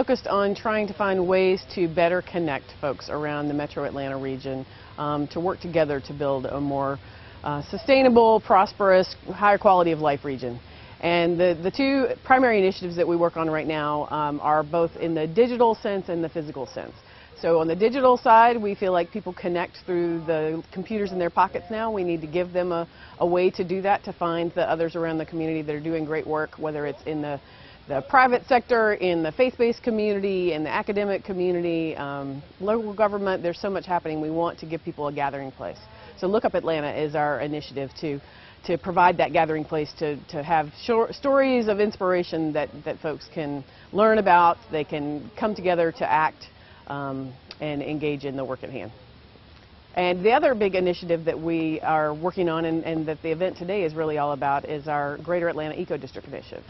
focused on trying to find ways to better connect folks around the metro Atlanta region to work together to build a more sustainable, prosperous, higher quality of life region. And the two primary initiatives that we work on right now are both in the digital sense and the physical sense. So on the digital side, we feel like people connect through the computers in their pockets now. We need to give them a way to do that, to find the others around the community that are doing great work, whether it's in the private sector, in the faith-based community, in the academic community, local government. There's so much happening. We want to give people a gathering place. So Look Up Atlanta is our initiative to provide that gathering place, to have stories of inspiration that folks can learn about, they can come together to act and engage in the work at hand. And the other big initiative that we are working on and that the event today is really all about is our Greater Atlanta EcoDistrict initiative.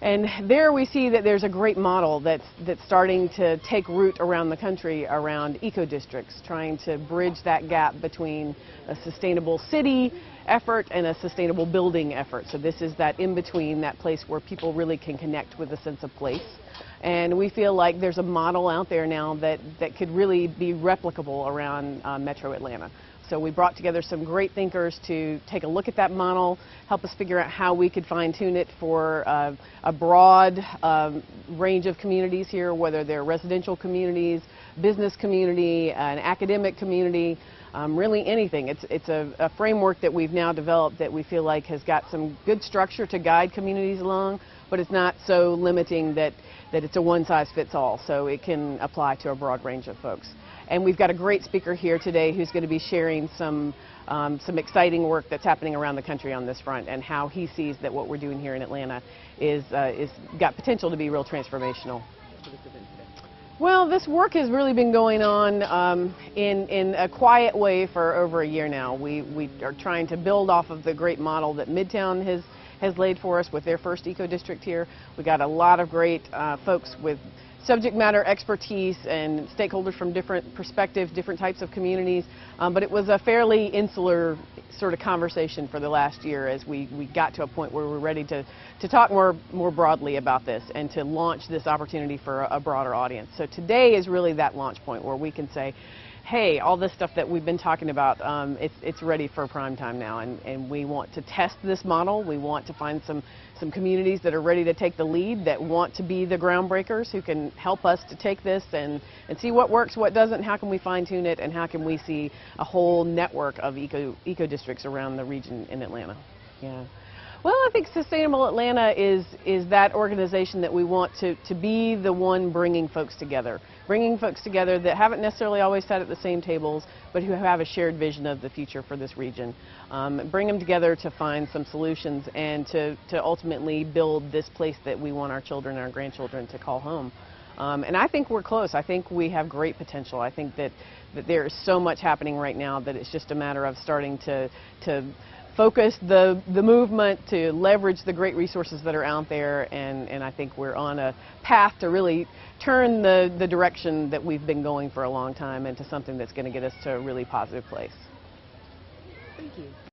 And there we see that there's a great model that's starting to take root around the country around EcoDistricts, trying to bridge that gap between a sustainable city effort and a sustainable building effort. So this is that in-between, that place where people really can connect with a sense of place. And we feel like there's a model out there now that could really be replicable around Metro Atlanta. So we brought together some great thinkers to take a look at that model, help us figure out how we could fine-tune it for a broad range of communities here, whether they're residential communities, business community, an academic community, really anything. It's a framework that we've now developed that we feel like has got some good structure to guide communities along, but it's not so limiting that it's a one-size-fits-all, so it can apply to a broad range of folks. And we've got a great speaker here today who's going to be sharing some exciting work that's happening around the country on this front, and how he sees that what we're doing here in Atlanta is got potential to be real transformational. Well, this work has really been going on in a quiet way for over a year now. We are trying to build off of the great model that Midtown has laid for us with their first eco-district here. We got a lot of great folks with subject matter expertise and stakeholders from different perspectives, different types of communities, but it was a fairly insular sort of conversation for the last year as we got to a point where we're ready to talk more broadly about this and to launch this opportunity for a broader audience. So today is really that launch point where we can say, hey, all this stuff that we've been talking about, it's ready for prime time now, and we want to test this model. We want to find some communities that are ready to take the lead, that want to be the groundbreakers, who can help us to take this and see what works, what doesn't, how can we fine-tune it, and how can we see a whole network of eco-districts around the region in Atlanta. Yeah. Well, I think Sustainable Atlanta is that organization that we want to be the one bringing folks together that haven't necessarily always sat at the same tables, but who have a shared vision of the future for this region. Bring them together to find some solutions and to ultimately build this place that we want our children and our grandchildren to call home. And I think we're close. I think we have great potential. I think that there is so much happening right now that it's just a matter of starting to focus the movement, to leverage the great resources that are out there, and I think we're on a path to really turn the direction that we've been going for a long time into something that's going to get us to a really positive place. Thank you.